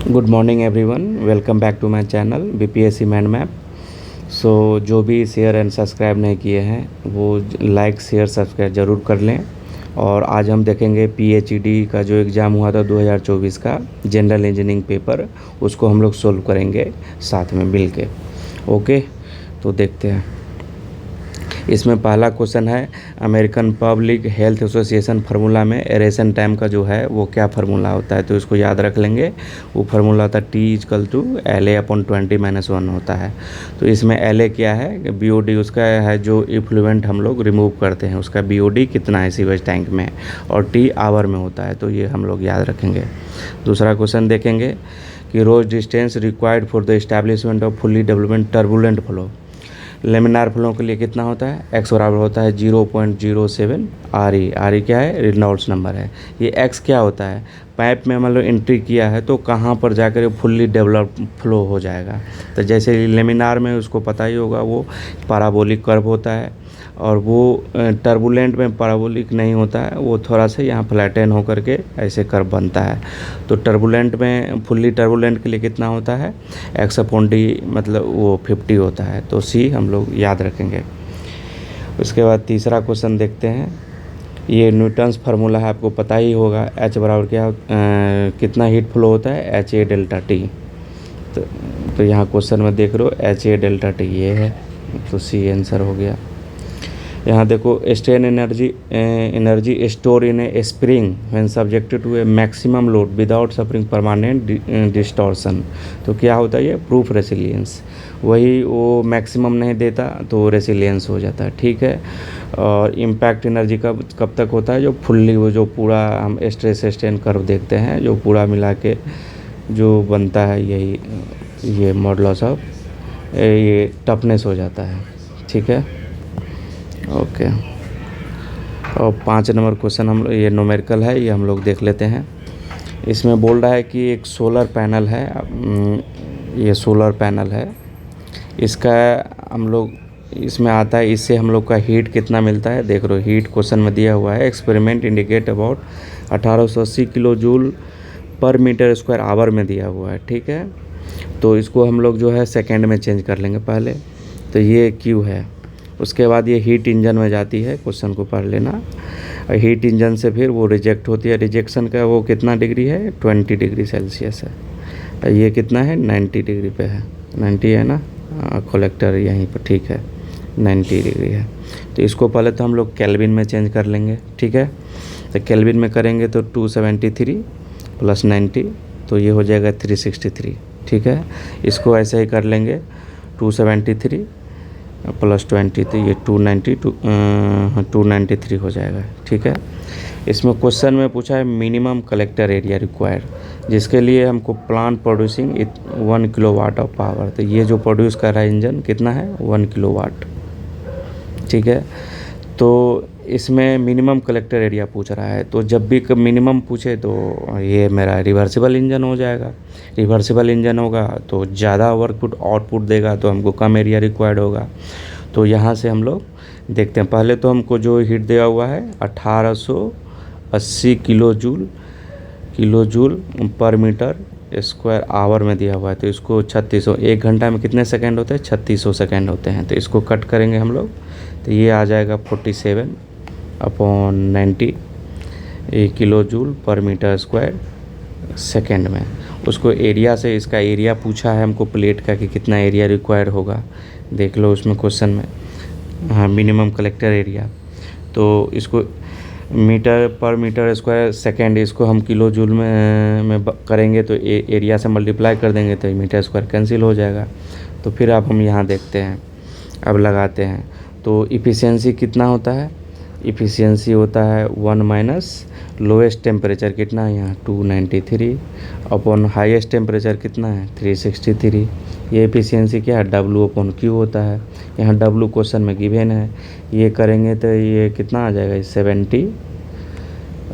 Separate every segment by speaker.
Speaker 1: Good morning everyone, welcome back to my channel BPSC mind map. So जो भी share and subscribe नहीं किए हैं वो लाइक शेयर सब्सक्राइब ज़रूर कर लें। और आज हम देखेंगे पीएचईडी का जो एग्ज़ाम हुआ था 2024 का जनरल इंजीनियरिंग पेपर, उसको हम लोग सोल्व करेंगे साथ में मिल के। ओके, तो देखते हैं। इसमें पहला क्वेश्चन है, American public health association formula में एरेशन टाइम का जो है वो क्या फार्मूला होता है, तो इसको याद रख लेंगे। वो फार्मूला होता है T=LA/20 - 1 होता है। तो इसमें LA क्या है, BOD उसका है जो इफ्लुएंट हम लोग रिमूव करते हैं, उसका BOD कितना है सीवेज टैंक में, और T आवर में होता है, तो ये हम लोग याद रखेंगे। दूसरा क्वेश्चन देखेंगे कि रोज distance required for the establishment of fully development turbulent flow, laminar flow के लिए कितना होता है, एक्स बराबर होता है 0.07 RE क्या है, रेनॉल्ड्स नंबर है। ये एक्स क्या होता है, पाइप में मतलब एंट्री किया है तो कहाँ पर जाकर ये फुल्ली डेवलप फ्लो हो जाएगा। तो जैसे लेमिनार में उसको पता ही होगा, वो पैराबोलिक कर्व होता है, और वो टर्बुलेंट में पैराबोलिक नहीं होता है, वो थोड़ा सा यहाँ फ्लैटन होकर के ऐसे कर्व बनता है। तो टर्बुलेंट में, फुल्ली टर्बुलेंट के लिए कितना होता है, x/d मतलब वो 50 होता है। तो C हम लोग याद रखेंगे। उसके बाद तीसरा क्वेश्चन देखते हैं। ये न्यूटन्स फार्मूला है, आपको पता ही होगा। H बराबर क्या कितना हीट फ्लो होता है, HA∆T। तो यहाँ क्वेश्चन में देख रहे हो HA∆T ये है, तो C आंसर हो गया। यहाँ देखो, strain energy store in a spring when subjected to a maximum load without suffering permanent distortion. तो क्या होता है ये, प्रूफ रेसिलियंस। वही वो मैक्सिमम नहीं देता तो रेसिलियंस हो जाता है, ठीक है। और इम्पैक्ट एनर्जी कब तक होता है, जो फुल्ली वो जो पूरा हम स्ट्रेस स्ट्रेन कर्व देखते हैं, जो पूरा मिला के जो बनता है, यही ये मॉडुलस ऑफ ये टफनेस हो जाता है, ठीक है। ओके, और 5 नंबर क्वेश्चन हम ये न्यूमेरिकल है, ये हम लोग देख लेते हैं। इसमें बोल रहा है कि एक सोलर पैनल है, ये सोलर पैनल है, इसका हम लोग इसमें आता है, इससे हम लोग का हीट कितना मिलता है, देख रहे हो हीट क्वेश्चन में दिया हुआ है। Experiment indicate about 1880 kilo joule per metre square hour में दिया हुआ है, ठीक है। तो इसको हम लोग जो है सेकेंड में चेंज कर लेंगे पहले। तो ये Q है। उसके बाद ये हीट इंजन में जाती है, क्वेश्चन को पढ़ लेना। और हीट इंजन से फिर वो रिजेक्ट होती है, रिजेक्शन का वो कितना डिग्री है, 20 डिग्री सेल्सियस है। ये कितना है, 90 डिग्री पे है, 90 है ना, कलेक्टर यहीं पर, ठीक है, 90 डिग्री है। तो इसको पहले तो हम लोग केल्विन में चेंज कर लेंगे, ठीक है। तो केल्विन में करेंगे तो 273 + 90, तो ये हो जाएगा 363, ठीक है। इसको ऐसे ही कर लेंगे, 273 + 20, तो ये 293 हो जाएगा, ठीक है। इसमें क्वेश्चन में पूछा है मिनिमम कलेक्टर एरिया रिक्वायर्ड, जिसके लिए हमको plant producing 1 kilowatt of power. तो ये जो प्रोड्यूस कर रहा है इंजन कितना है, 1 किलोवाट, ठीक है। तो इसमें मिनिमम कलेक्टर एरिया पूछ रहा है, तो जब भी मिनिमम पूछे तो ये मेरा रिवर्सिबल इंजन हो जाएगा। रिवर्सिबल इंजन होगा तो ज़्यादा वर्कपुट आउटपुट देगा, तो हमको कम एरिया रिक्वायर्ड होगा। तो यहाँ से हम लोग देखते हैं। पहले तो हमको जो हीट दिया हुआ है 1880 kilo joule per metre square hour में दिया हुआ है। तो इसको 3600, 1 घंटा में कितने सेकंड होते हैं, 3600 सेकंड होते हैं। तो इसको कट करेंगे हम लोग, तो ये आ जाएगा 47/90 kilo joule per metre square second में। उसको एरिया से, इसका एरिया पूछा है हमको प्लेट का कि कितना एरिया रिक्वायर्ड होगा, देख लो उसमें क्वेश्चन में, हाँ, मिनिमम कलेक्टर एरिया। तो इसको मीटर पर मीटर स्क्वायर सेकेंड, इसको हम किलो जूल में करेंगे तो एरिया से मल्टीप्लाई कर देंगे तो मीटर स्क्वायर कैंसिल हो जाएगा। तो फिर अब हम यहाँ देखते हैं, अब लगाते हैं। तो इफ़िशियंसी कितना होता है, इफ़िशियंसी होता है 1 माइनस लोएस्ट टेम्परेचर कितना है यहाँ 293 अपॉन हाईएस्ट टेम्परेचर कितना है 363। ये एफिशिएंसी क्या है, W/Q होता है। यहाँ W क्वेश्चन में गिवन है, ये करेंगे तो ये कितना आ जाएगा 70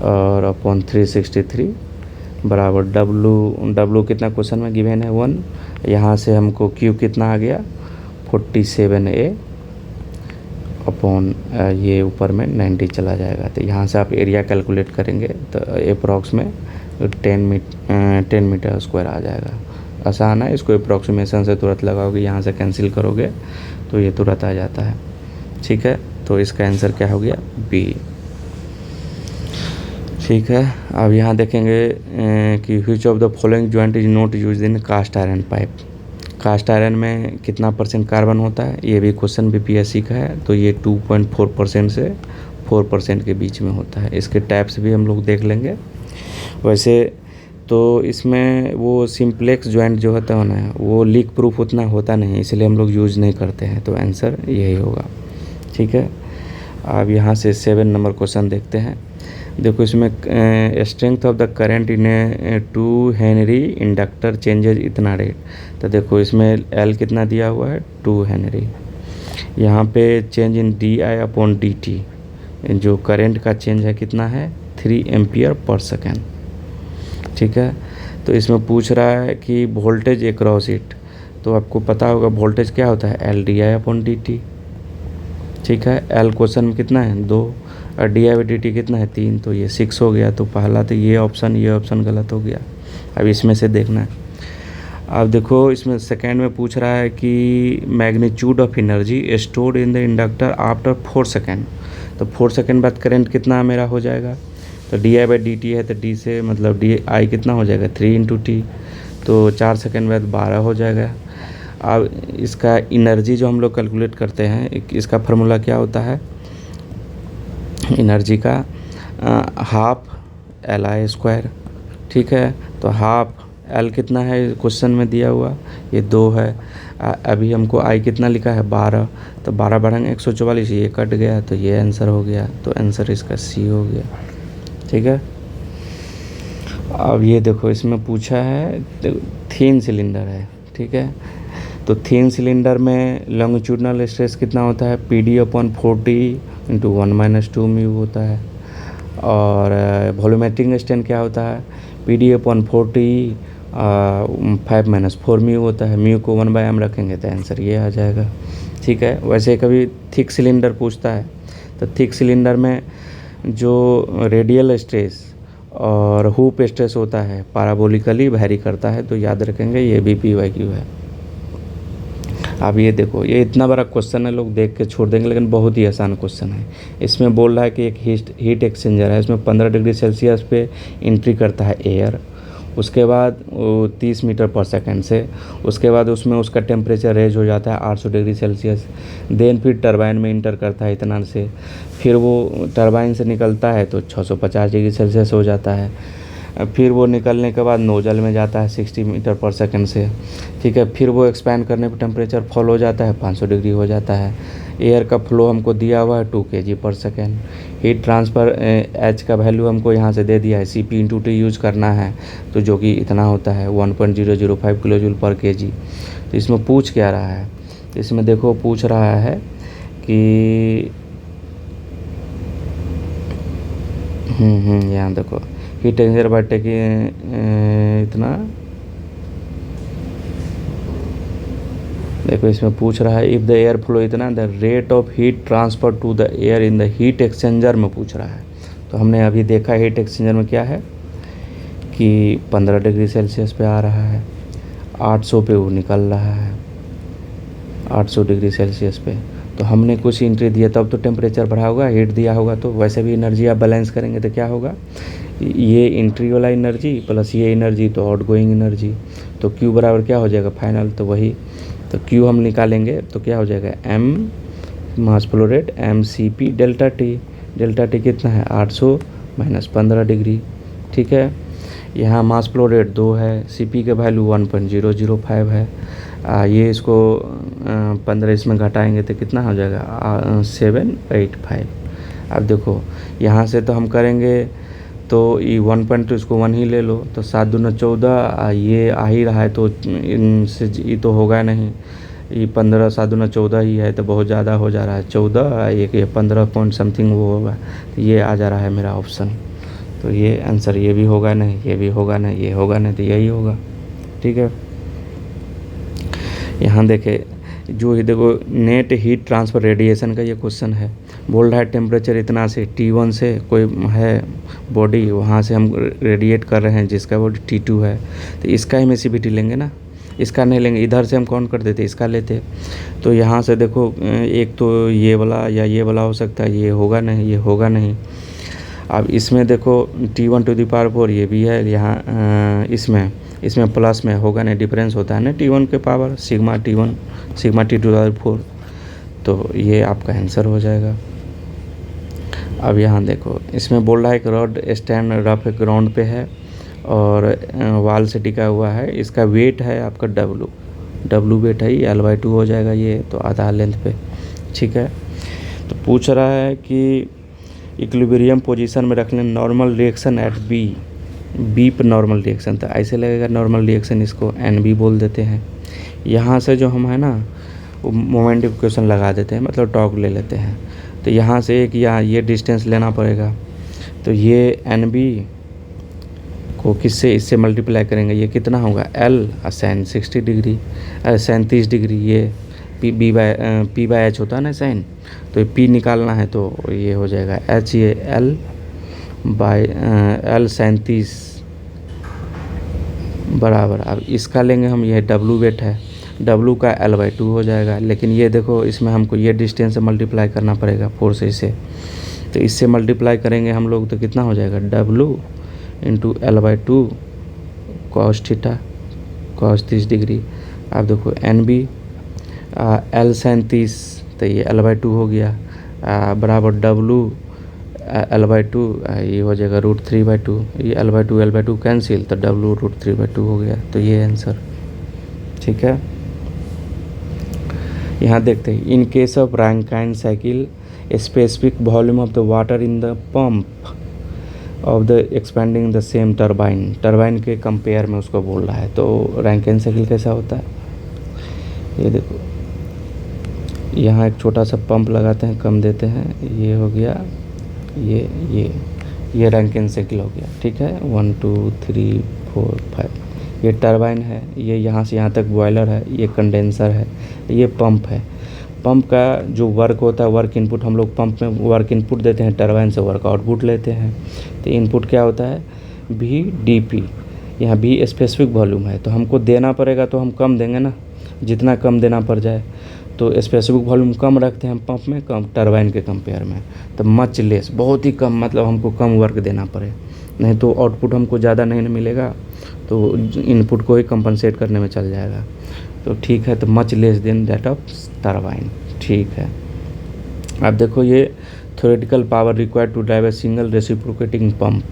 Speaker 1: और अपॉन 363 बराबर W कितना क्वेश्चन में गिवन है 1। यहाँ से हमको Q कितना आ गया 47A अपॉन ये ऊपर में 90 चला जाएगा। तो यहाँ से आप एरिया कैलकुलेट करेंगे तो अप्रॉक्स में तो 10 मीटर स्क्वायर आ जाएगा। आसान है, इसको अप्रॉक्सीमेशन से तुरंत लगाओगे, यहाँ से कैंसिल करोगे तो ये तुरंत आ जाता है। ठीक है, तो इसका आंसर क्या हो गया? बी। ठीक है, अब यहाँ देखेंगे कि which of the following joint is not use in cast iron pipe. Cast iron में कितना % कार्बन होता है? ये भी क्वेश्चन बीपीएससी का है, तो ये 2.4% से 4% के बीच में होता है। इसके टाइप्स भी हम लोग देख लेंगे। वैसे तो इसमें वो सिंप्लेक्स जॉइंट जो होता है ना, वो लीक प्रूफ उतना होता नहीं, इसलिए हम लोग यूज़ नहीं करते हैं, तो आंसर यही होगा। ठीक है, अब यहाँ से 7 नंबर क्वेश्चन देखते हैं। देखो इसमें strength of the current in A 2 Henry inductor changes इतना रेट। तो देखो इसमें एल कितना दिया हुआ है? 2 हेनरी। यहाँ पे चेंज इन di/dt, जो करंट का चेंज है कितना है? 3 एम्पियर पर सेकेंड। ठीक है, तो इसमें पूछ रहा है कि वोल्टेज अक्रॉस इट, तो आपको पता होगा वोल्टेज क्या होता है? LDI/dt। ठीक है, एल क्वेश्चन में कितना है? 2, और di/dt कितना है? 3, तो ये 6 हो गया। तो पहला तो ये ऑप्शन गलत हो गया। अब इसमें से देखना है। अब देखो इसमें सेकेंड में पूछ रहा है कि magnitude of energy stored in the inductor after 4 second. तो 4 सेकेंड बाद करंट कितना मेरा हो जाएगा? तो di/dt है, तो d से मतलब di कितना हो जाएगा? 3 × t, तो 4 सेकेंड बाद 12 हो जाएगा। अब इसका एनर्जी जो हम लोग कैलकुलेट करते हैं, इसका फार्मूला क्या होता है एनर्जी का? Half Li²। ठीक है, तो हाफ L कितना है क्वेश्चन में दिया हुआ? ये 2 है। अभी हमको I कितना लिखा है? 12, तो 12 बढ़ाएंगे 144, ये कट गया, तो ये आंसर हो गया। तो आंसर इसका C हो गया। ठीक है, अब ये देखो इसमें पूछा है थिन सिलेंडर है। ठीक है, तो थिन सिलेंडर में लॉन्गिट्यूडनल स्ट्रेस कितना होता है? PD/40 × 1 - 2 म्यू होता है। और वॉल्यूमेट्रिक स्ट्रेन क्या होता है? PD/40 5 - 4 म्यू होता है। म्यू को 1/m रखेंगे तो आंसर ये आ जाएगा। ठीक है, वैसे कभी थिक सिलेंडर पूछता है, तो थिक सिलेंडर में जो रेडियल स्ट्रेस और हुप स्ट्रेस होता है पैराबोलिकली वैरी करता है, तो याद रखेंगे ये भी PYQ है। अब ये देखो, ये इतना बड़ा क्वेश्चन है, लोग देख के छोड़ देंगे, लेकिन बहुत ही आसान क्वेश्चन है। इसमें बोल रहा है कि एक हीट एक्सचेंजर है, इसमें 15 डिग्री सेल्सियस पे एंट्री करता है एयर, उसके बाद वो 30 मीटर पर सेकंड से, उसके बाद उसमें उसका टेम्परेचर रेज हो जाता है 800 डिग्री सेल्सियस। देन फिर टरबाइन में इंटर करता है इतना से, फिर वो टरबाइन से निकलता है तो 650 डिग्री सेल्सियस हो जाता है। फिर वो निकलने के बाद नोजल में जाता है 60 मीटर पर सेकंड से। ठीक है, फिर वो एक्सपैंड करने पर टेम्परेचर फॉल हो जाता है 500 डिग्री हो जाता है। एयर का फ्लो हमको दिया हुआ है 2 kg पर सेकेंड। हीट ट्रांसफ़र एच का वैल्यू हमको यहाँ से दे दिया है, Cp/T यूज़ करना है, तो जो कि इतना होता है 1.005 किलो जूल पर kg। तो इसमें पूछ क्या रहा है? इसमें देखो पूछ रहा है कि यहाँ देखो हीट एक्सचेंजर बाय टेकिंग इतना, देखो इसमें पूछ रहा है इफ़ द एयर फ्लो इतना the rate of heat transfer to the air in the heat exchanger में पूछ रहा है। तो हमने अभी देखा हीट एक्सचेंजर में क्या है कि 15 डिग्री सेल्सियस पे आ रहा है, 800 पे वो निकल रहा है, 800 डिग्री सेल्सियस पे। तो हमने कुछ एंट्री दिया तब तो टेम्परेचर बढ़ा होगा, हीट दिया होगा, तो वैसे भी एनर्जी आप बैलेंस करेंगे तो क्या होगा? ये एंट्री वाला एनर्जी प्लस ये एनर्जी तो आउटगोइंग एनर्जी, तो Q बराबर क्या हो जाएगा फाइनल? तो वही, तो Q हम निकालेंगे तो क्या हो जाएगा? M mass flow rate mCp delta T. Delta T कितना है? 800 - 15 डिग्री। ठीक है, यहाँ मास फ्लो रेट 2 है, Cp का वैल्यू 1.005 है। ये इसको 15 इसमें घटाएंगे तो कितना हो जाएगा? 785। अब देखो यहाँ से तो हम करेंगे तो ये 1 इसको 1 ही ले लो, तो 7 दूना 14, ये आ ही रहा है तो इनसे ये तो होगा नहीं, ये 15 7 दूना 14 ही है, तो बहुत ज़्यादा हो जा रहा है। 14 एक ये 15 पॉइंट समथिंग वो होगा, तो ये आ जा रहा है मेरा ऑप्शन। तो ये आंसर ये भी होगा नहीं, ये भी होगा नहीं, ये होगा नहीं, तो यही होगा। ठीक है, यहाँ देखे जो ये देखो नेट हीट ट्रांसफ़र रेडिएशन का ये क्वेश्चन है, बोल रहा है टेम्परेचर इतना से T1 से कोई है बॉडी, वहाँ से हम रेडिएट कर रहे हैं जिसका बॉडी T2 है, तो इसका एमिसिविटी लेंगे ना, इसका नहीं लेंगे। इधर से हम कौन कर देते, इसका लेते। तो यहाँ से देखो एक तो ये वाला या ये वाला हो सकता है, ये होगा नहीं, ये होगा नहीं। अब इसमें देखो T1⁴ ये भी है यहाँ, इसमें प्लस में होगा नहीं, डिफरेंस होता है ना T1 के power sigma T1 sigma T2⁴। तो ये आपका आंसर हो जाएगा। अब यहाँ देखो इसमें बोल रहा है कि रॉड स्टैंड रफ ग्राउंड पे है और वाल से टिका हुआ है, इसका वेट है आपका W वेट है, ये L/2 हो जाएगा ये, तो आधा लेंथ पे, ठीक है। तो पूछ रहा है कि इक्विलिब्रियम पोजीशन में रखने नॉर्मल रिएक्शन एट बी पर नॉर्मल रिएक्शन, तो ऐसे लगेगा नॉर्मल रिएक्शन, इसको NB बोल देते हैं। यहाँ से जो हम है ना वो मोमेंट इक्वेशन लगा देते हैं, मतलब टॉर्क ले लेते हैं। तो यहाँ से एक या ये डिस्टेंस लेना पड़ेगा, तो ये NB को किससे, इससे मल्टीप्लाई करेंगे, ये कितना होगा L sin 60 degree sin 30 degree, ये P/H होता है ना साइन, तो ये P निकालना है तो ये हो जाएगा H, ये L sin 30 बराबर। अब इसका लेंगे हम, ये W वेट है, W का L/2 हो जाएगा। लेकिन ये देखो इसमें हमको ये डिस्टेंस से मल्टीप्लाई करना पड़ेगा 4 से इसे, तो इससे मल्टीप्लाई करेंगे हम लोग तो कितना हो जाएगा W × L/2 cos theta cos 30 degree. अब देखो NB L sin 30, तो ये L/2 हो गया, बराबर W L/2, ये हो जाएगा √3/2, ये L/2 कैंसिल, तो W √3/2 हो गया। तो ये आंसर, ठीक है। यहाँ देखते हैं, in case of Rankine cycle specific volume of the water in the pump of the expanding the same turbine के कंपेयर में उसको बोल रहा है। तो रैंकाइन साइकिल कैसा होता है, ये देखो यहाँ एक छोटा सा पंप लगाते हैं, कम देते हैं, ये हो गया, ये रैंकाइन साइकिल हो गया, ठीक है। 1 2 3 4 5 ये टरबाइन है, ये यहाँ से यहाँ तक बॉयलर है, ये कंडेंसर है, ये पंप है। पंप का जो वर्क होता है, वर्क इनपुट, हम लोग पंप में वर्क इनपुट देते हैं, टरबाइन से वर्क आउटपुट लेते हैं। तो इनपुट क्या होता है VdP, यहाँ B स्पेसिफिक वॉल्यूम है, तो हमको देना पड़ेगा, तो हम कम देंगे ना, जितना कम देना पड़ जाए। तो स्पेसिफिक वॉल्यूम कम रखते हैं हम पंप में, कम टरबाइन के कंपेयर में, तो मच लेस, बहुत ही कम, मतलब हमको कम वर्क देना पड़े, नहीं तो आउटपुट हमको ज़्यादा नहीं मिलेगा, तो इनपुट को ही कंपनसेट करने में चल जाएगा। तो ठीक है, तो much less than that of turbine, ठीक है। अब देखो ये theoretical power required to drive a single reciprocating pump.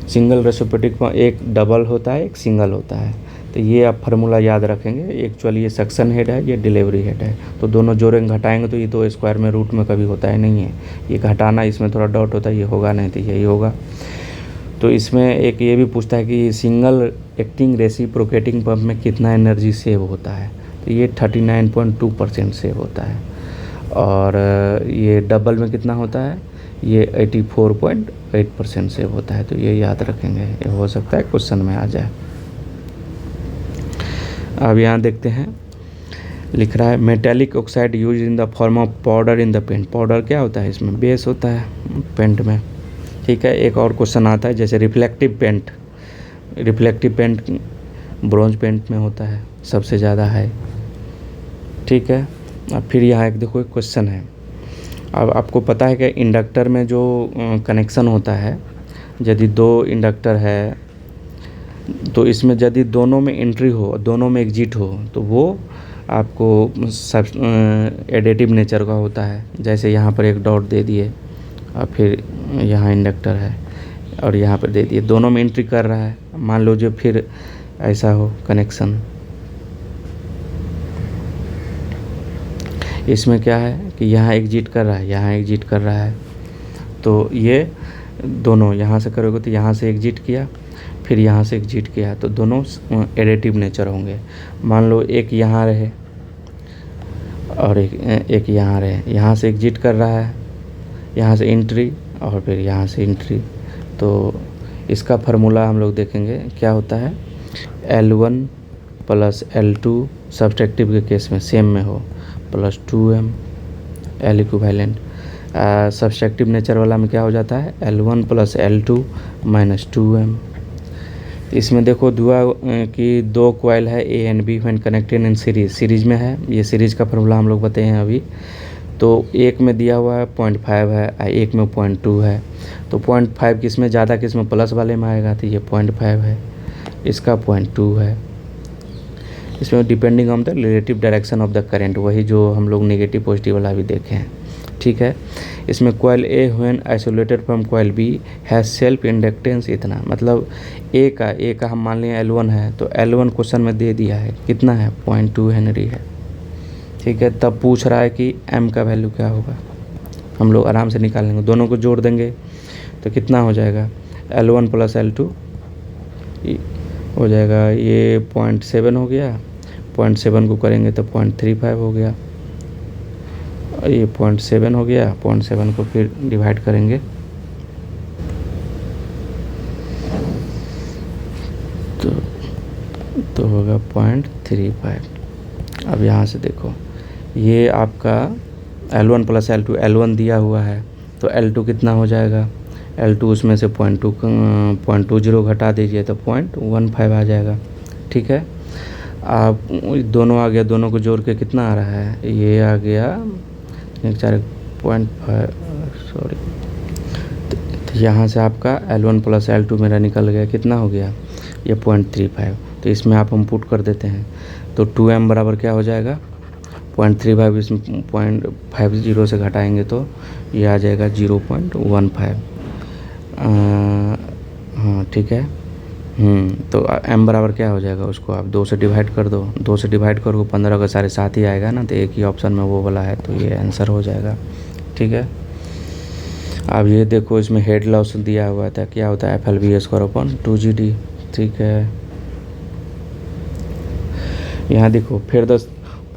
Speaker 1: Single reciprocating pump एक डबल होता है, एक सिंगल होता है, तो ये आप फार्मूला याद रखेंगे। एक्चुअली ये सक्शन हेड है, ये डिलीवरी हेड है, तो दोनों जोड़ेंगे घटाएंगे तो ये तो स्क्वायर में रूट में कभी होता है नहीं है, ये घटाना, इसमें थोड़ा डॉट होता है, ये होगा नहीं तो यही होगा। तो इसमें एक ये भी पूछता है कि सिंगल एक्टिंग रेसिप्रोकेटिंग पंप में कितना एनर्जी सेव होता है, तो ये 39.2% सेव होता है, और ये डबल में कितना होता है, ये 84.8% सेव होता है। तो ये याद रखेंगे, ये हो सकता है क्वेश्चन में आ जाए। अब यहाँ देखते हैं, लिख रहा है metallic oxide use in the form of powder in the paint. Powder क्या होता है, इसमें बेस होता है पेंट में, ठीक है। एक और क्वेश्चन आता है जैसे रिफ्लेक्टिव पेंट ब्रॉन्ज पेंट में होता है सबसे ज़्यादा है, ठीक है। अब फिर यहाँ एक देखो एक क्वेश्चन है, अब आपको पता है कि इंडक्टर में जो कनेक्शन होता है, यदि 2 इंडक्टर है तो इसमें यदि दोनों में एंट्री हो, दोनों में एग्जिट हो, तो वो आपको सब एडिटिव नेचर का होता है। जैसे यहाँ पर एक डॉट दे दिए और फिर यहाँ इंडक्टर है और यहाँ पर दे दिए, दोनों में एंट्री कर रहा है, मान लो जो फिर ऐसा हो कनेक्शन। इसमें क्या है कि यहाँ एग्जिट कर रहा है, यहाँ एग्जिट कर रहा है, तो ये दोनों यहाँ से करोगे तो यहाँ से एग्जिट किया, फिर यहाँ से एग्जिट किया, तो दोनों एडिटिव नेचर होंगे। मान लो एक यहाँ रहे और एक यहाँ रहे, यहाँ से एग्जिट कर रहा है, यहाँ से एंट्री और फिर यहाँ से एंट्री, तो इसका फार्मूला हम लोग देखेंगे क्या होता है, L1 + L2 सब्सट्रैक्टिव के केस में सेम में हो, +2m L equivalent. Subtractive nature वाला में क्या हो जाता है, L1 + L2 - 2m। इसमें देखो दुआ कि 2 कॉइल है A and B when connected in series में है। ये सीरीज़ का फॉर्मूला हम लोग बताए हैं अभी। तो एक में दिया हुआ है 0.5 है, एक में 0.2 है। तो 0.5 किस में ज़्यादा, किस में प्लस वाले में आएगा, तो ये 0.5 है, इसका 0.2 है। इसमें depending on the relative direction of the current, वही जो हम लोग नेगेटिव पॉजिटिव वाला भी देखे हैं, ठीक है। इसमें coil A when isolated from coil B has self inductance इतना, मतलब ए का हम मान लें L1 है, तो L1 क्वेश्चन में दे दिया है कितना है, 0.2 हेनरी है, ठीक है। तब पूछ रहा है कि M का वैल्यू क्या होगा, हम लोग आराम से निकाल लेंगे। दोनों को जोड़ देंगे तो कितना हो जाएगा, L1 + L2 हो जाएगा, ये 0.7 हो गया, 0.7 को करेंगे तो 0.35 हो गया, ये 0.7 हो गया, 0.7 को फिर डिवाइड करेंगे तो होगा 0.35। अब यहाँ से देखो, ये आपका L1 + L2, L1 दिया हुआ है तो L2 कितना हो जाएगा, L2 उसमें से 0.20 घटा दीजिए तो 0.15 आ जाएगा, ठीक है। आप दोनों आ गया, दोनों को जोड़ के कितना आ रहा है, ये आ गया 4.5, सॉरी। तो यहाँ से आपका L1 + L2 मेरा निकल गया, कितना हो गया, ये 0.35। तो इसमें आप हम पुट कर देते हैं तो 2m बराबर क्या हो जाएगा, 0.35, इसमें 0.50 से घटाएंगे तो ये आ जाएगा 0.15। हाँ ठीक है। तो m बराबर क्या हो जाएगा, उसको आप 2 से डिवाइड कर दो, 2 से डिवाइड करो 15 का सारे साथ ही आएगा ना, तो एक ही ऑप्शन में वो वाला है, तो ये आंसर हो जाएगा, ठीक है। अब ये देखो, इसमें हेड लॉस दिया हुआ था, क्या होता है, FLV²/2GD, ठीक है। यहाँ देखो फिर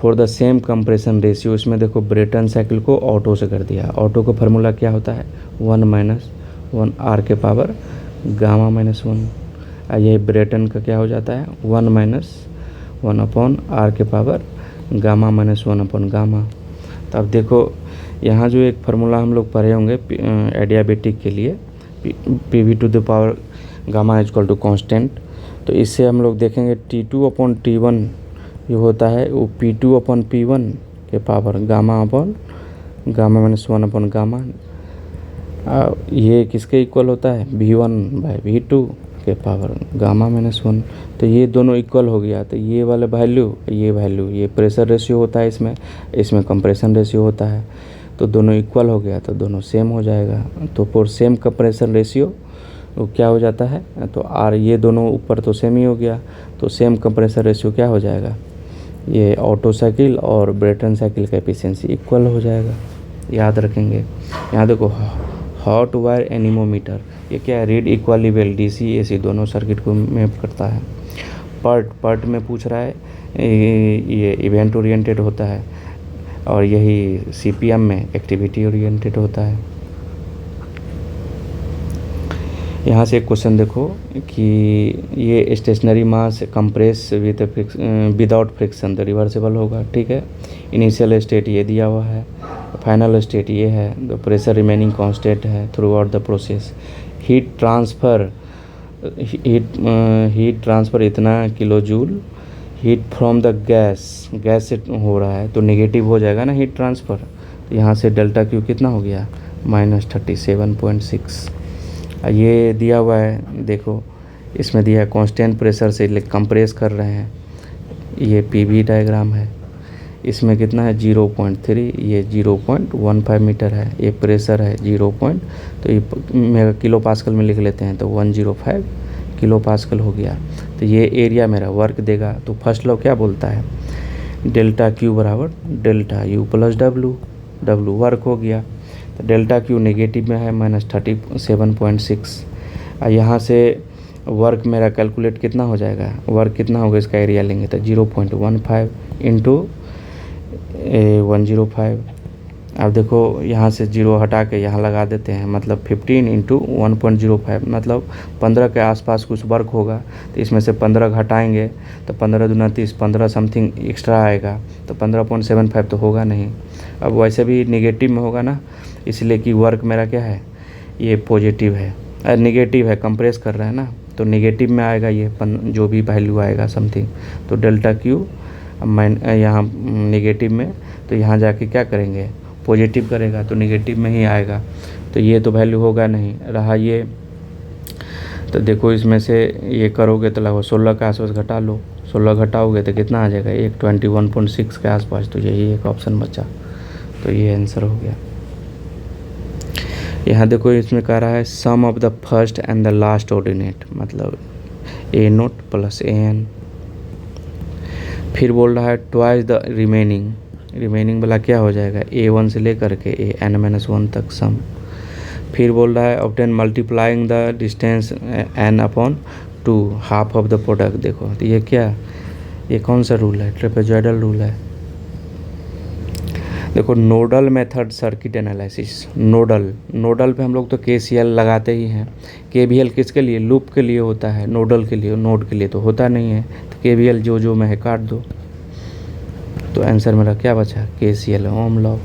Speaker 1: for the same compression ratio, इसमें देखो ब्रेटन साइकिल को ऑटो से कर दिया। ऑटो का फार्मूला क्या होता है, 1 - 1 R के पावर गामा -1। ये ब्रेटन का क्या हो जाता है, 1 - 1 R के पावर गामा -1 गामा। तो अब देखो यहाँ जो एक फार्मूला हम लोग पढ़े होंगे एडियाबेटिक के लिए, PV² गामा = कांस्टेंट। तो इससे हम लोग देखेंगे T2/T1 ये होता है वो P2/P1 के पावर गामा -1 गामा। ये किसके इक्वल होता है, V1/V2 के पावर गामा -1। तो ये दोनों इक्वल हो गया, तो ये वाला वैल्यू ये प्रेशर रेशियो होता है, इसमें कंप्रेशन रेशियो होता है, तो दोनों इक्वल हो गया, तो दोनों सेम हो जाएगा। तो फॉर सेम कंप्रेशन रेशियो वो क्या हो जाता है, तो R ये दोनों ऊपर तो सेम ही हो गया, तो सेम कंप्रेसर रेशियो क्या हो जाएगा, ये ऑटो साइकिल और ब्रेटन साइकिल का एफिशिएंसी इक्वल हो जाएगा, याद रखेंगे। यहाँ देखो हॉट वायर एनीमोमीटर, ये क्या है, read equally well DC AC दोनों सर्किट को मैप करता है। पर्ट में पूछ रहा है, ये इवेंट ओरिएंटेड होता है, और यही CPM में एक्टिविटी ओरिएंटेड होता है। यहाँ से एक क्वेश्चन देखो कि ये स्टेशनरी मास कंप्रेस विदाउट फ्रिक्शन तो रिवर्सिबल होगा, ठीक है। इनिशियल स्टेट ये दिया हुआ है, फाइनल स्टेट ये है, तो प्रेशर रिमेनिंग कांस्टेंट है throughout the process. Heat transfer इतना kilojoule, heat from the gas से हो रहा है, तो नेगेटिव हो जाएगा ना हीट ट्रांसफ़र। तो यहाँ से ΔQ कितना हो गया, -37.6। ये दिया हुआ है, देखो इसमें दिया है कांस्टेंट प्रेशर से कंप्रेस कर रहे हैं, ये PV डायग्राम है। इसमें कितना है 0.3, ये 0.15 मीटर है, ये प्रेशर है 0. तो ये मेगा किलो पास्कल में लिख लेते हैं, तो 105 किलो पास्कल हो गया। तो ये एरिया मेरा वर्क देगा। तो फर्स्ट लॉ क्या बोलता है, ΔQ = ΔU + W वर्क हो गया। तो ΔQ नेगेटिव में है -37.6। यहाँ से वर्क मेरा कैलकुलेट कितना हो जाएगा, वर्क कितना होगा, इसका एरिया लेंगे तो 0.15 × 105। अब देखो यहाँ से 0 हटा के यहाँ लगा देते हैं, मतलब 15 × 1.05, मतलब 15 के आसपास कुछ वर्क होगा। तो इसमें से 15 घटाएंगे तो 15 दूना 30, 15 समथिंग एक्स्ट्रा आएगा, तो 15.75 तो होगा नहीं। अब वैसे भी निगेटिव में होगा ना, इसलिए कि वर्क मेरा क्या है, ये पॉजिटिव है, निगेटिव है, कंप्रेस कर रहा है ना, तो निगेटिव में आएगा ये जो भी वैल्यू आएगा समथिंग, तो डेल्टा क्यू यहाँ निगेटिव में, तो यहाँ जाके क्या करेंगे, पॉजिटिव करेगा, तो निगेटिव में ही आएगा, तो ये तो वैल्यू होगा नहीं रहा ये। तो देखो इसमें से ये करोगे तो लगभग 16 के आसपास घटा लो, 16 घटाओगे तो कितना आ जाएगा, 121.6 के आसपास, तो यही एक ऑप्शन बचा, तो ये आंसर हो गया। यहाँ देखो इसमें कह रहा है sum of the first and the last ordinate, मतलब A naught plus A N, फिर बोल रहा है ट्वाइस द रिमेनिंग वाला क्या हो जाएगा, A1 से लेकर के AN-1 तक सम, फिर बोल रहा है obtain multiplying the distance n upon 2 half of the product. देखो तो ये क्या, ये कौन सा रूल है, ट्रेपेजॉइडल रूल है। देखो nodal method circuit analysis, nodal पे हम लोग तो KCL लगाते ही हैं। KVL किसके लिए, लूप के लिए होता है, नोडल के लिए, नोड के लिए तो होता नहीं है, तो KVL जो में है काट दो, तो आंसर मेरा क्या बचा, KCL ओम लॉ,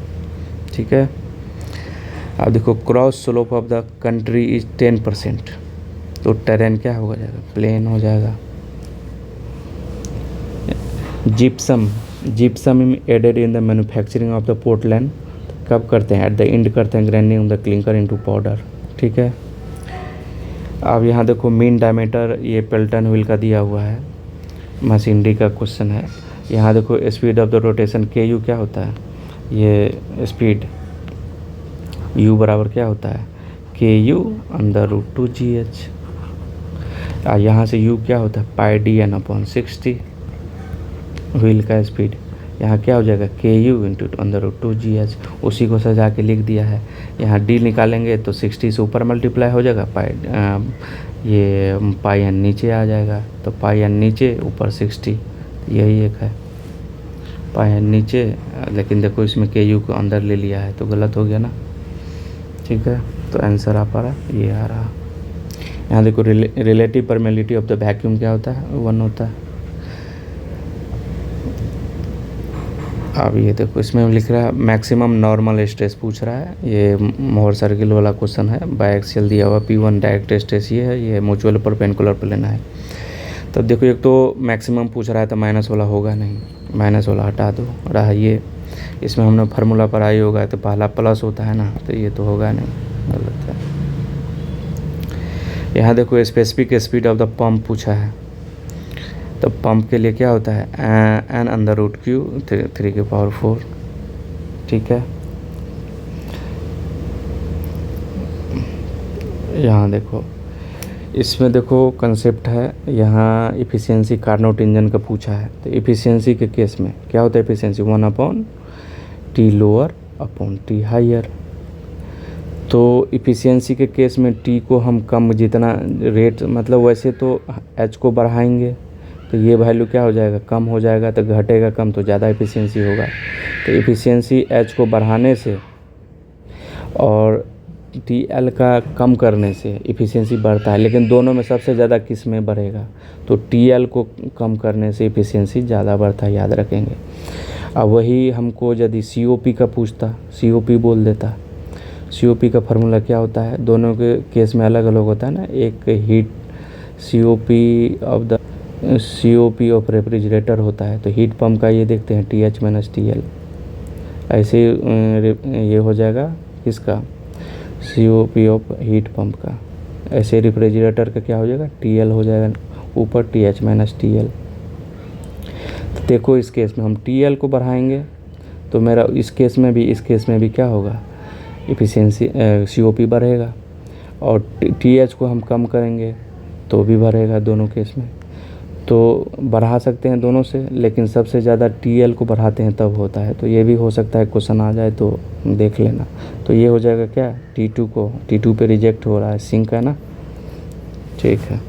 Speaker 1: ठीक है। अब देखो cross slope of the country is 10%, तो टेरेन क्या हो जाएगा, प्लेन हो जाएगा। Gypsum added in the manufacturing of the Portland, कब करते हैं, एट द एंड करते हैं, grinding the clinker into powder, ठीक है। अब यहाँ देखो मीन डायमीटर ये पेल्टन व्हील का दिया हुआ है, मशीनरी का क्वेश्चन है। यहाँ देखो speed of the rotation KU क्या होता है, ये स्पीड U बराबर क्या होता है, KU अंडर रूट 2GH, यहाँ से U क्या होता है, पाई DN अपॉन 60, व्हील का स्पीड, यहाँ क्या हो जाएगा, KU into under root 2GH, उसी को सजा के लिख दिया है। यहाँ D निकालेंगे तो 60 से ऊपर मल्टीप्लाई हो जाएगा, ये पाई एन नीचे आ जाएगा, तो पाई एन नीचे ऊपर 60, यही एक है, पाई एन नीचे, लेकिन देखो इसमें KU को अंदर ले लिया है तो गलत हो गया ना, ठीक है। तो आंसर आ पा रहा है, ये आ रहा। यहाँ देखो relative permeability of the vacuum क्या होता है, 1 होता है। अब ये देखो इसमें लिख रहा है मैक्सिमम नॉर्मल स्ट्रेस पूछ रहा है, ये मोहर सर्किल वाला क्वेश्चन है, बायएक्सियल दिया हुआ P1 डायरेक्ट स्ट्रेस ये है, ये म्यूचुअल परपेंडिकुलर पे लेना है। तो देखो एक तो मैक्सिमम पूछ रहा है तो माइनस वाला होगा नहीं, माइनस वाला हटा दो, रहा ये, इसमें हमने फार्मूला पर आई होगा तो पहला प्लस होता है ना, तो ये तो होगा नहीं, गलत है। यहाँ देखो specific speed of the pump पूछा है, तो पंप के लिए क्या होता है, N अंडर रूट Q 3 की पावर 4, ठीक है। यहाँ देखो इसमें देखो कंसेप्ट है, यहाँ इफ़िशियंसी कार्नोट इंजन का पूछा है, तो इफ़िशियंसी के केस में क्या होता है, efficiency 1/T lower upon T higher. तो इफ़िशियंसी के केस में T को हम कम, जितना रेट मतलब वैसे तो H को बढ़ाएंगे तो ये वैल्यू क्या हो जाएगा, कम हो जाएगा, तो घटेगा कम तो ज़्यादा इफ़िशियंसी होगा, तो इफ़िशियंसी H को बढ़ाने से और TL का कम करने से इफ़िशियंसी बढ़ता है, लेकिन दोनों में सबसे ज़्यादा किस में बढ़ेगा, तो TL को कम करने से इफ़िशियंसी ज़्यादा बढ़ता है, याद रखेंगे। अब वही हमको यदि COP का पूछता, COP बोल देता, COP का फार्मूला क्या होता है, दोनों के केस में अलग अलग होता है ना, एक हीट COP ऑफ रेफ्रिजरेटर होता है, तो हीट पंप का ये देखते हैं TH माइनस TL, ऐसे ये हो जाएगा किसका, COP ऑफ हीट पंप का, ऐसे रेफ्रिजरेटर का क्या हो जाएगा, TL हो जाएगा ऊपर TH माइनस TL। तो देखो इस केस में हम TL को बढ़ाएंगे तो मेरा इस केस में भी क्या होगा, इफ़िशियंसी COP बढ़ेगा, और TH को हम कम करेंगे तो भी बढ़ेगा दोनों केस में। तो बढ़ा सकते हैं दोनों से, लेकिन सबसे ज़्यादा TL को बढ़ाते हैं तब होता है, तो ये भी हो सकता है क्वेश्चन आ जाए तो देख लेना। तो ये हो जाएगा क्या, T2 पे रिजेक्ट हो रहा है, सिंक है ना, ठीक है।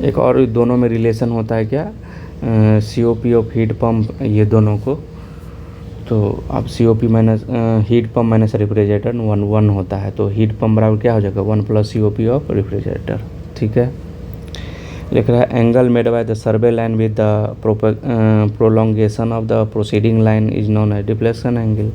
Speaker 1: एक और दोनों में रिलेशन होता है क्या, COP ऑफ हीट पंप, ये दोनों को, तो अब COP minus heat pump minus refrigerator 1 होता है, तो हीट पंप बराबर क्या हो जाएगा, 1 + COP ऑफ रेफ्रिजरेटर, ठीक है। लिख रहा है angle made by the survey line with the prolongation of the proceeding line is known as deflection angle.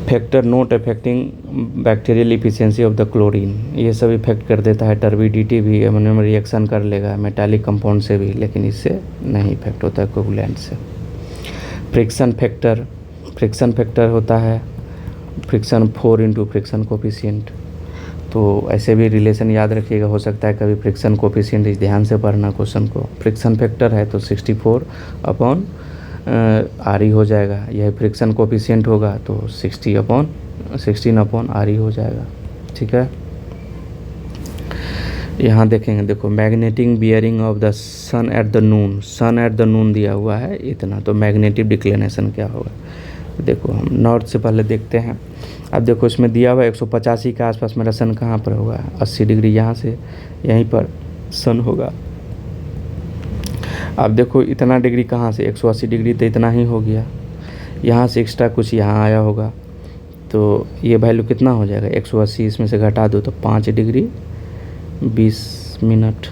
Speaker 1: Factor not affecting bacterial efficiency of the chlorine, ये सब इफेक्ट कर देता है। टर्बिडिटी भी अमोनियम रिएक्शन कर लेगा मेटालिक कंपाउंड से भी, लेकिन इससे नहीं इफेक्ट होता है कोगुलेंट से। फ्रिक्शन फैक्टर होता है फ्रिक्शन 4 इंटू फ्रिक्शन कोफिशिएंट। तो ऐसे भी रिलेशन याद रखिएगा, हो सकता है कभी फ्रिक्शन कोफिशिएंट, इस ध्यान से पढ़ना क्वेश्चन को। फ्रिक्शन फैक्टर है तो 64 अपॉन आर ई हो जाएगा, यह फ्रिक्शन कोफिशिएंट होगा तो 16 अपॉन आर ई हो जाएगा। ठीक है, यहाँ देखेंगे, देखो magnetic bearing of the sun at the noon दिया हुआ है इतना, तो मैग्नेटिक डिक्लिनेशन क्या होगा। देखो हम नॉर्थ से पहले देखते हैं। अब देखो इसमें दिया हुआ 185 के आसपास मेरा सन कहाँ पर होगा, 80 डिग्री यहाँ से यहीं पर सन होगा। अब देखो इतना डिग्री कहाँ से, 180 डिग्री तो इतना ही हो गया, यहाँ से एक्स्ट्रा कुछ यहाँ आया होगा, तो ये वैल्यू कितना हो जाएगा, 180 इसमें से घटा दो तो 5 डिग्री 20 मिनट।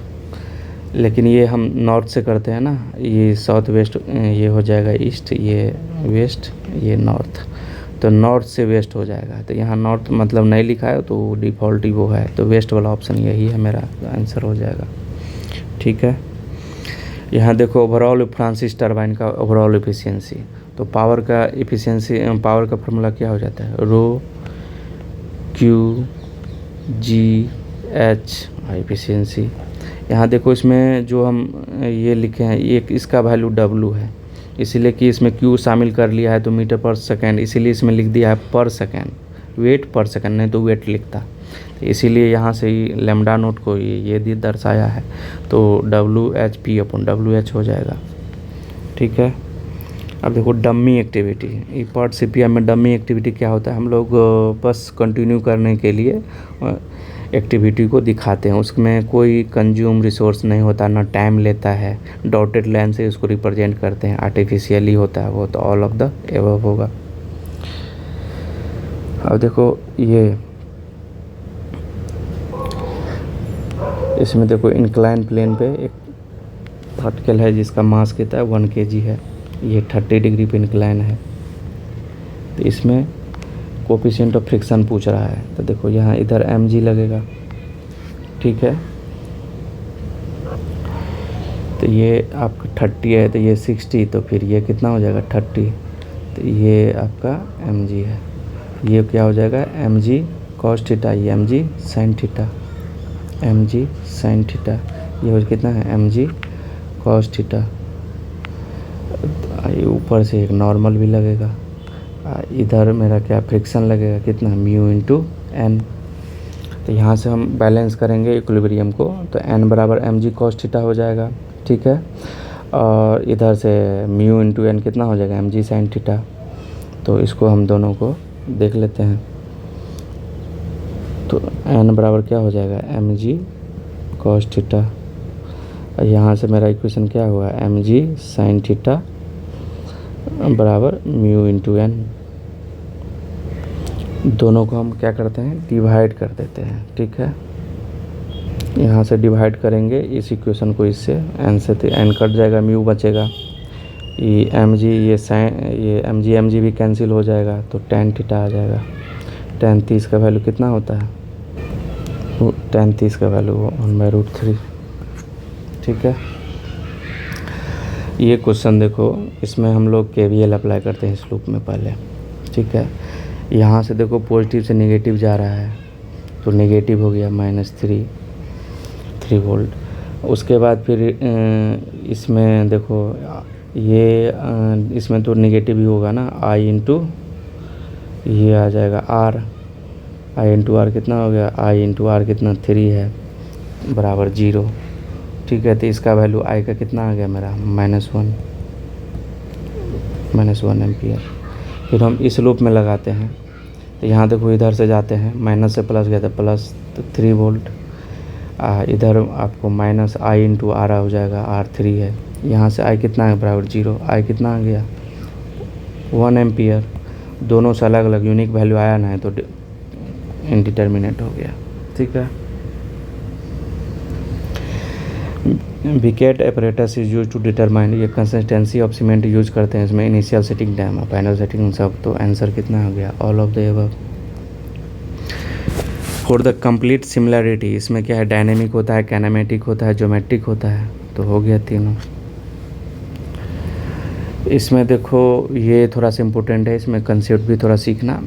Speaker 1: लेकिन ये हम नॉर्थ से करते हैं ना, ये साउथ वेस्ट, ये हो जाएगा ईस्ट, ये वेस्ट, ये नॉर्थ, तो नॉर्थ से वेस्ट हो जाएगा। तो यहाँ नॉर्थ मतलब नहीं लिखा है तो डिफ़ॉल्ट ही वो है, तो वेस्ट वाला ऑप्शन यही है मेरा आंसर हो जाएगा। ठीक है, यहाँ देखो ओवरऑल फ्रांसिस टरबाइन का ओवरऑल एफिशिएंसी, तो पावर का एफिशिएंसी, पावर का फार्मूला क्या हो जाता है, रो क्यू जी एच एफिशिएंसी। यहाँ देखो इसमें जो हम ये लिखे हैं, एक इसका वैल्यू डब्लू है, इसीलिए कि इसमें क्यू शामिल कर लिया है तो मीटर पर सेकेंड, इसीलिए इसमें लिख दिया है पर सेकेंड, वेट पर सेकेंड, नहीं तो वेट लिखता, तो इसीलिए यहाँ से ही लेमडा नोट को ये दर्शाया है, तो WHP अपॉन WH हो जाएगा। ठीक है, अब देखो डमी एक्टिविटी, ये पार्ट CPM में डमी एक्टिविटी क्या होता है, हम लोग बस कंटिन्यू करने के लिए एक्टिविटी को दिखाते हैं, उसमें कोई कंज्यूम रिसोर्स नहीं होता, ना टाइम लेता है, डॉटेड लाइन से उसको रिप्रेजेंट करते हैं, आर्टिफिशियली होता है वो, तो ऑल ऑफ द एबव होगा। अब देखो ये इसमें देखो इंक्लाइन प्लेन पे एक पार्टिकल है जिसका मास कितना है 1 kg है, ये 30 डिग्री पे इंक्लाइन है, तो इसमें कोफिशिएंट ऑफ फ्रिक्शन पूछ रहा है, तो देखो यहाँ इधर mg लगेगा। ठीक है, तो ये आपका 30 है तो ये 60, तो फिर ये कितना हो जाएगा 30, तो ये आपका mg है, ये क्या हो जाएगा mg cos थीटा, ये mg sin theta, mg sin theta, ये हो कितना है mg cos थीटा। ऊपर से एक नॉर्मल भी लगेगा, इधर मेरा क्या फ्रिक्शन लगेगा कितना म्यू इंटू एन, तो यहाँ से हम बैलेंस करेंगे इक्विलिब्रियम को, तो n बराबर mg cos थीटा हो जाएगा। ठीक है, और इधर से म्यू इंटू एन कितना हो जाएगा mg sin थीटा, तो इसको हम दोनों को देख लेते हैं, तो n बराबर क्या हो जाएगा mg cos थीटा, यहाँ से मेरा इक्वेशन क्या हुआ mg sin थीटा बराबर म्यू इंटू एन। दोनों को हम क्या करते हैं डिवाइड कर देते हैं। ठीक है, यहाँ से डिवाइड करेंगे इस इक्वेशन को इससे, एन से तो एन कट जाएगा, म्यू बचेगा, ये mg ये साइन ये mg भी कैंसिल हो जाएगा, तो tan थीटा आ जाएगा। tan 30 का वैल्यू कितना होता है, tan 30 का वैल्यू 1/√3। ठीक है, ये क्वेश्चन देखो, इसमें हम लोग KVL अप्लाई करते हैं इस लूप में पहले। ठीक है, यहाँ से देखो पॉजिटिव से नेगेटिव जा रहा है, तो नेगेटिव हो गया -3 वोल्ट। उसके बाद फिर इसमें देखो ये इसमें तो नेगेटिव ही होगा ना, I इंटू ये आ जाएगा R, I इंटू आर कितना हो गया, I इंटू आर कितना 3 है बराबर 0। ठीक है, तो इसका वैल्यू I का कितना आ गया मेरा -1 एम्पियर। फिर हम इस लूप में लगाते हैं, तो यहाँ देखो इधर से जाते हैं, माइनस से प्लस गया था, प्लस तो 3 वोल्ट, इधर आपको -I इंटू आर हो जाएगा, R3 है, यहाँ से I कितना है बराबर 0, I कितना आ गया 1 एम्पियर। दोनों से अलग अलग यूनिक वैल्यू आया ना है तो इनडिटर्मिनेट हो गया। ठीक है, Vicat apparatus is use to determine, ये कंसिस्टेंसी ऑफ सीमेंट यूज करते हैं इसमें। Initial setting time, final setting सब। तो आंसर कितना हो गया? All of the above. For the complete similarity, इसमें क्या है? डायनेमिक होता है, काइनेमेटिक होता है, ज्योमेट्रिक होता है। तो हो गया तीनों। इसमें देखो ये थोड़ा सा इम्पोर्टेंट है, इसमें कंसेप्ट भी थोड़ा सीखना।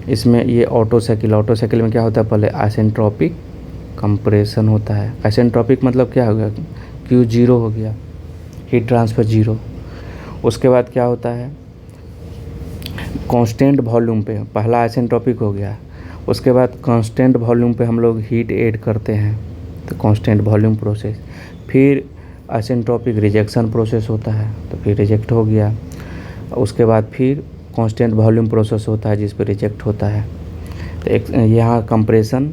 Speaker 1: इसमें ये ऑटो साइकिल, ऑटो साइकिल में क्या होता है? पहले आइसेंट्रोपिक कंप्रेशन होता है। आइसेंट्रोपिक मतलब क्या हो गया? Q जीरो हो गया, हीट ट्रांसफ़र जीरो। उसके बाद क्या होता है? कांस्टेंट वॉल्यूम पे, पहला आइसेंट्रोपिक हो गया। उसके बाद कांस्टेंट वॉल्यूम पे हम लोग हीट ऐड करते हैं, तो कांस्टेंट वॉल्यूम प्रोसेस। फिर आइसेंट्रोपिक रिजेक्शन प्रोसेस होता है, तो फिर रिजेक्ट हो गया। उसके बाद फिर कांस्टेंट वॉल्यूम प्रोसेस होता है जिस पे रिजेक्ट होता है। तो यहाँ कंप्रेशन,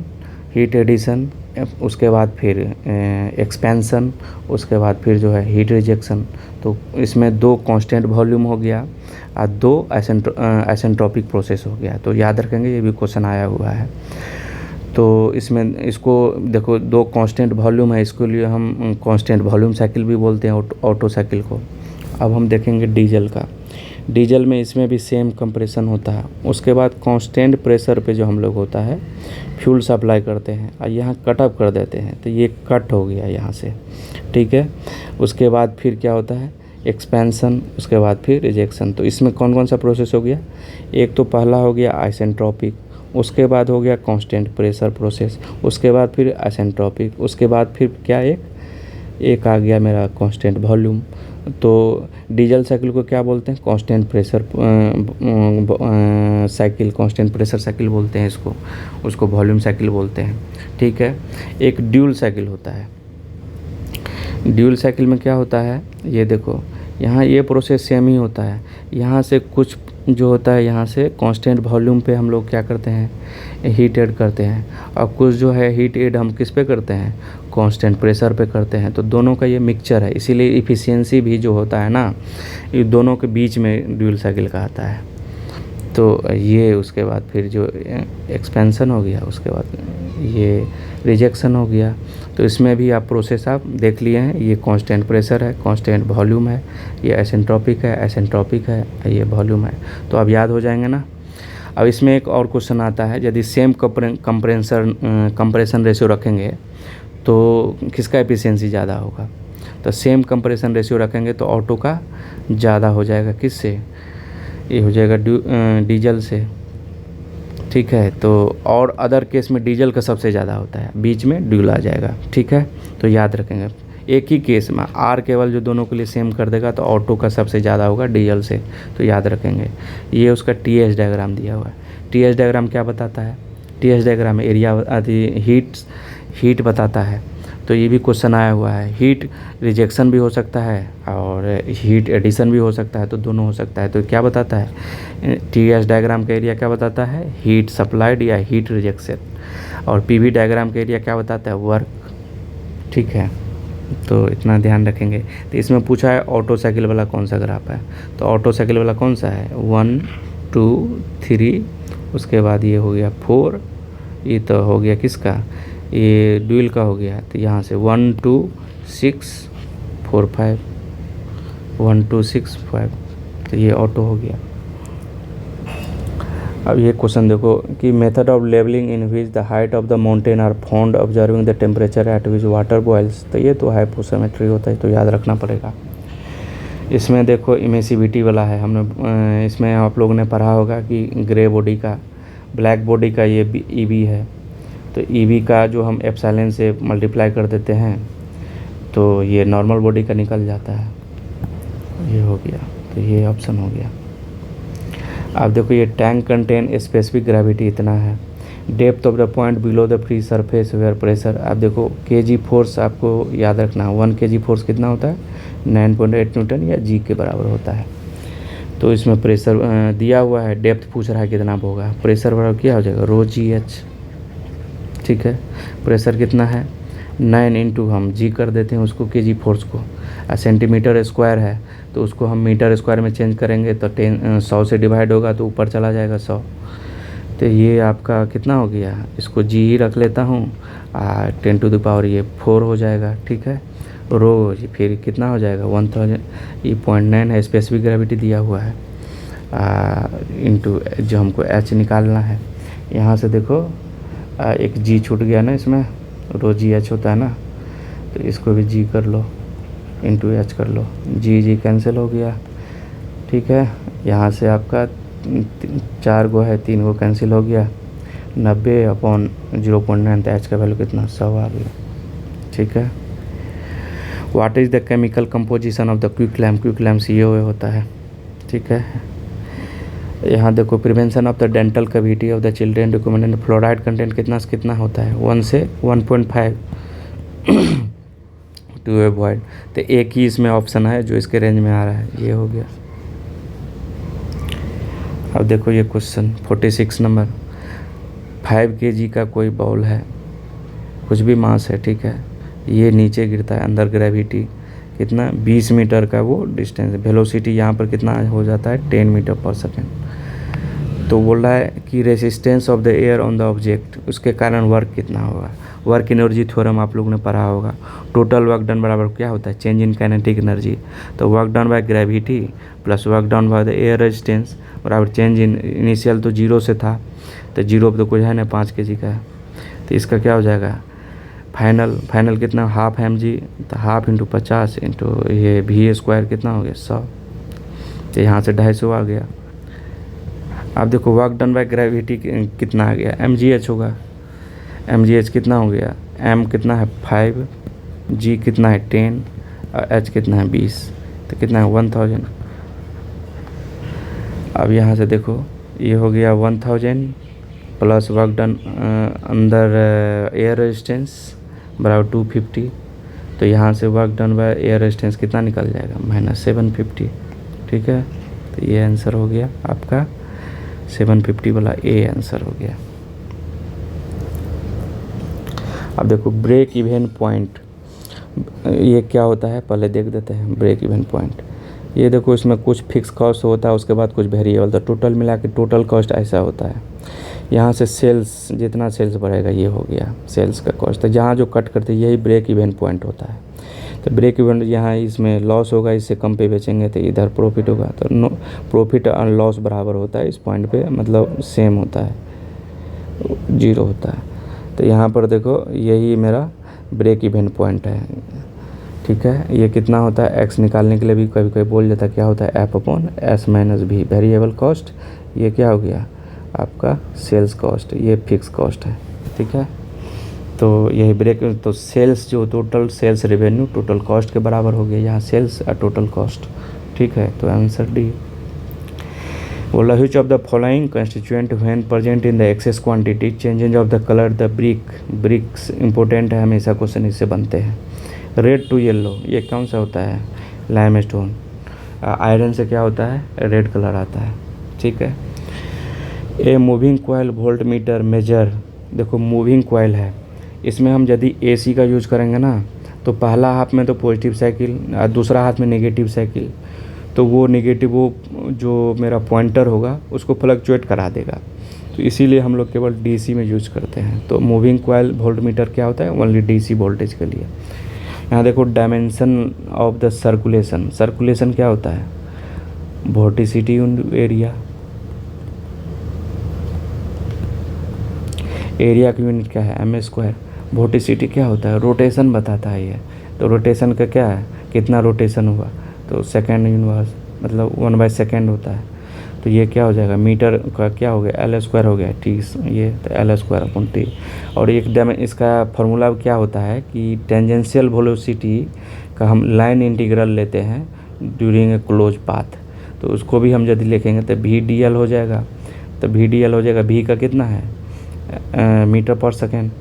Speaker 1: हीट एडिशन, उसके बाद फिर एक्सपेंशन, उसके बाद फिर जो है हीट रिजेक्शन। तो इसमें 2 कांस्टेंट वॉल्यूम हो गया और 2 आइसेंट्रोपिक प्रोसेस हो गया। तो याद रखेंगे, ये भी क्वेश्चन आया हुआ है। तो इसमें इसको देखो 2 कांस्टेंट वॉल्यूम है, इसके लिए हम कांस्टेंट वॉल्यूम साइकिल भी बोलते हैं ऑटो साइकिल को। अब हम देखेंगे डीजल का। डीजल में इसमें भी सेम कंप्रेशन होता है। उसके बाद कांस्टेंट प्रेशर पे जो हम लोग होता है फ्यूल सप्लाई करते हैं और यहाँ कट ऑफ कर देते हैं, तो ये कट हो गया यहाँ से, ठीक है। उसके बाद फिर क्या होता है? एक्सपेंशन, उसके बाद फिर रिजेक्शन। तो इसमें कौन कौन सा प्रोसेस हो गया? एक तो पहला हो गया आइसेंट्रोपिक, उसके बाद हो गया कांस्टेंट प्रेशर प्रोसेस, उसके बाद फिर आइसेंट्रोपिक, उसके बाद फिर क्या एक आ गया मेरा कांस्टेंट वॉल्यूम। तो डीजल साइकिल को क्या बोलते हैं? Constant pressure cycle, constant pressure cycle बोलते हैं इसको, उसको वॉल्यूम साइकिल बोलते हैं, ठीक है। एक ड्यूल साइकिल होता है। ड्यूल साइकिल में क्या होता है? ये देखो, यहाँ ये प्रोसेस सेम ही होता है। यहाँ से कुछ जो होता है, यहाँ से कांस्टेंट वॉल्यूम पे हम लोग क्या करते हैं? हीट ऐड करते हैं। और कुछ जो है हीट ऐड हम किस पे करते हैं? कांस्टेंट प्रेशर पे करते हैं। तो दोनों का ये मिक्सचर है, इसीलिए इफ़िशियंसी भी जो होता है ना, ये दोनों के बीच में ड्यूल साइकिल का आता है। तो ये उसके बाद फिर जो एक्सपेंशन हो गया, उसके बाद ये रिजेक्शन हो गया। तो इसमें भी आप प्रोसेस आप देख लिए हैं। ये कांस्टेंट प्रेशर है, कांस्टेंट वॉल्यूम है, ये आइसेंट्रोपिक है, ये वॉल्यूम है। तो अब याद हो जाएंगे ना। अब इसमें एक और क्वेश्चन आता है, यदि सेम कंप्रेशन रेशियो रखेंगे तो किसका एफिशिएंसी ज़्यादा होगा? तो सेम कंप्रेशन रेशियो रखेंगे तो ऑटो का ज़्यादा हो जाएगा। किससे? ये हो जाएगा डीजल से, ठीक है। तो और अदर केस में डीजल का सबसे ज़्यादा होता है, बीच में ड्यूल आ जाएगा, ठीक है। तो याद रखेंगे, एक ही केस में आर केवल जो दोनों के लिए सेम कर देगा तो ऑटो का सबसे ज़्यादा होगा डीजल से। तो याद रखेंगे। ये उसका टीएच डायग्राम दिया हुआ है। टीएच डायग्राम क्या बताता है? टीएच डायग्राम एरिया आदि हीट बताता है। तो ये भी क्वेश्चन आया हुआ है। हीट रिजेक्शन भी हो सकता है और हीट एडिशन भी हो सकता है, तो दोनों हो सकता है। तो क्या बताता है? टीएच डायग्राम का एरिया क्या बताता है? हीट सप्लाइड या हीट रिजेक्शन। और पीवी डायग्राम का एरिया क्या बताता है? वर्क, ठीक है। तो इतना ध्यान रखेंगे। तो इसमें पूछा है ऑटो साइकिल वाला कौन सा ग्राफ है, तो ऑटो साइकिल वाला कौन सा है? 1 2 3, उसके बाद ये हो गया 4, ये तो हो गया किसका? ये ड्यूल का हो गया। तो यहाँ से 1 2 6 4 5, 1 2 6 5, तो ये ऑटो हो गया। अब ये क्वेश्चन देखो कि method of levelling in which the height of the mountain are found observing the temperature at which water boils. तो ये तो हाइपोसेमेट्री होता है, तो याद रखना पड़ेगा। इसमें देखो इमिसिविटी वाला है। हमने इसमें आप लोगों ने पढ़ा होगा कि ग्रे बॉडी का, ब्लैक बॉडी का ये ईबी है। तो ईबी का जो हम एप्सिलॉन से मल्टीप्लाई कर देते हैं तो ये नॉर्मल बॉडी का निकल जाता है। ये हो गया, तो ये ऑप्शन हो गया। अब देखो ये टैंक कंटेन स्पेसिफिक ग्रेविटी इतना है। Depth of the point below the free surface where pressure. आप देखो केजी फोर्स आपको याद रखना, 1 kg फोर्स कितना होता है? 9.8 न्यूटन या जी के बराबर होता है। तो इसमें प्रेशर दिया हुआ है, डेप्थ पूछ रहा है कितना होगा, प्रेशर बराबर क्या हो जाएगा? रो जी एच, ठीक है। प्रेशर कितना है? 9 इंटू हम जी कर देते हैं उसको, केजी फोर्स को। सेंटीमीटर स्क्वायर है तो उसको हम मीटर स्क्वायर में चेंज करेंगे तो 100 से डिवाइड होगा तो ऊपर चला जाएगा 100। तो ये आपका कितना हो गया? इसको जी ही रख लेता हूँ, 10 टू द पावर ये 4 हो जाएगा, ठीक है। रो फिर कितना हो जाएगा 1000, ये 0.9 है, स्पेसिफिक ग्रेविटी दिया हुआ है इंटू जो हमको एच निकालना है। यहाँ से देखो एक जी छूट गया ना इसमें, रो जी एच होता है ना, तो इसको भी जी कर लो, इंटू एच कर लो, जी जी कैंसिल हो गया। ठीक है, यहाँ से आपका 4 गो है, 3 गो कैंसिल हो गया, 90/0.9, तो एच का वैल्यू कितना 100 आ गया। ठीक है, what is the chemical composition of the quick lamp COA होता है। ठीक है, यहाँ देखो prevention of the dental cavity of the children recommended fluoride content कितना से कितना होता है 1 से 1.5 टू अवॉइड। तो एक ही इसमें ऑप्शन है जो इसके रेंज में आ रहा है, ये हो गया। अब देखो ये क्वेश्चन 46 नंबर, 5 kg का कोई बॉल है, कुछ भी मास है, ठीक है, ये नीचे गिरता है, अंदर ग्रेविटी कितना 20 मीटर का वो डिस्टेंस, वेलोसिटी यहाँ पर कितना हो जाता है 10 मीटर पर सेकेंड। तो बोल रहा है कि resistance of the air on the object, उसके कारण वर्क कितना होगा। वर्क एनर्जी थ्योरम आप लोगों ने पढ़ा होगा, टोटल वर्क डन बराबर क्या होता है चेंज इन काइनेटिक एनर्जी। तो work done by gravity plus work done by the air resistance बराबर चेंज इन, इनिशियल तो 0 से था, तो 0 पे तो कुछ है ना 5 kg का है, तो इसका क्या हो जाएगा फाइनल कितना ½ mg, तो ½ × 50 इंटू ये V² कितना हो गया 100, तो यहाँ से 250 आ गया। अब देखो वर्क डन बाय ग्रेविटी कितना आ गया mgh होगा, mgh कितना हो गया, m कितना है 5, g कितना है 10 और h कितना है 20, तो कितना है 1000। अब यहाँ से देखो ये हो गया 1000 प्लस वर्क डन अंदर एयर रेजिस्टेंस बराबर 250, तो यहाँ से work done by air resistance कितना निकल जाएगा -750। ठीक है, तो ये आंसर हो गया आपका 750 वाला ए आंसर हो गया। अब देखो ब्रेक इवन पॉइंट, ये क्या होता है पहले देख देते हैं। ब्रेक इवन पॉइंट, ये देखो इसमें कुछ फिक्स कॉस्ट होता है, उसके बाद कुछ वेरिएबल, तो टोटल मिला के टोटल कॉस्ट ऐसा होता है। यहाँ से सेल्स, जितना सेल्स बढ़ेगा ये हो गया सेल्स का कॉस्ट, तो जहाँ जो कट करते हैं यही ब्रेक इवन पॉइंट होता है। तो ब्रेक इवन यहाँ इसमें लॉस होगा, इससे कम पे बेचेंगे तो इधर प्रॉफिट होगा, तो नो प्रॉफिट और लॉस बराबर होता है इस पॉइंट पे, मतलब सेम होता है, 0 होता है। तो यहाँ पर देखो यही मेरा ब्रेक इवन पॉइंट है। ठीक है, ये कितना होता है x निकालने के लिए भी कभी कभी बोल जाता है क्या होता है F/S - V वेरिएबल कॉस्ट, ये क्या हो गया आपका सेल्स कॉस्ट, ये फिक्स कॉस्ट है। ठीक है, तो यही ब्रेक, तो सेल्स जो total sales revenue total cost के बराबर हो गया, यहाँ सेल्स और टोटल कॉस्ट। ठीक है, तो आंसर डी। बोला which of the following constituent when present in the excess quantity changes of the colour the bricks important है, हमेशा क्वेश्चन इससे बनते हैं। रेड टू येलो, ये कौन सा होता है लाइमस्टोन, आयरन से क्या होता है रेड कलर आता है। ठीक है, a moving coil voltmeter measure, देखो मूविंग कॉइल है, इसमें हम यदि AC का यूज करेंगे ना, तो पहला हाथ में तो पॉजिटिव साइकिल और दूसरा हाथ में नेगेटिव साइकिल, तो वो नेगेटिव वो जो मेरा पॉइंटर होगा उसको फ्लक्चुएट करा देगा, तो इसीलिए हम लोग केवल DC में यूज करते हैं। तो मूविंग कॉइल वोल्ट मीटर क्या होता है ओनली DC वोल्टेज के लिए। यहाँ देखो डायमेंशन ऑफ द सर्कुलेशन क्या होता है वोर्टिसिटी एरिया, एरिया की यूनिट क्या है m², वोर्टिसिटी क्या होता है रोटेशन बताता है ये, तो रोटेशन का क्या है कितना रोटेशन हुआ, तो सेकेंड यूनिवर्स मतलब 1/2 होता है, तो ये क्या हो जाएगा मीटर का क्या हो गया L² हो गया T, ये तो L²/T। और एकदम इसका फार्मूला क्या होता है कि टेंजेंशियल वेलोसिटी का हम लाइन इंटीग्रल लेते हैं ड्यूरिंग ए क्लोज पाथ, तो उसको भी हम यदि लिखेंगे तो VdL हो जाएगा, तो VdL हो जाएगा, V का कितना है मीटर पर सेकेंड,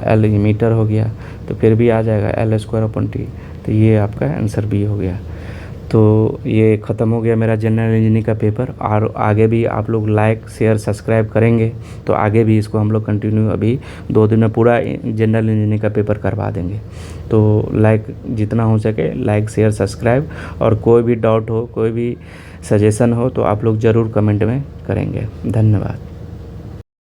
Speaker 1: L मीटर हो गया, तो फिर भी आ जाएगा L²/T, तो ये आपका आंसर B हो गया। तो ये ख़त्म हो गया मेरा जनरल इंजीनियरिंग का पेपर, और आगे भी आप लोग लाइक शेयर सब्सक्राइब करेंगे तो आगे भी इसको हम लोग कंटिन्यू, अभी 2 दिन में पूरा जनरल इंजीनियरिंग का पेपर करवा देंगे। तो लाइक जितना हो सके लाइक शेयर सब्सक्राइब, और कोई भी डाउट हो कोई भी सजेशन हो तो आप लोग ज़रूर कमेंट में करेंगे। धन्यवाद।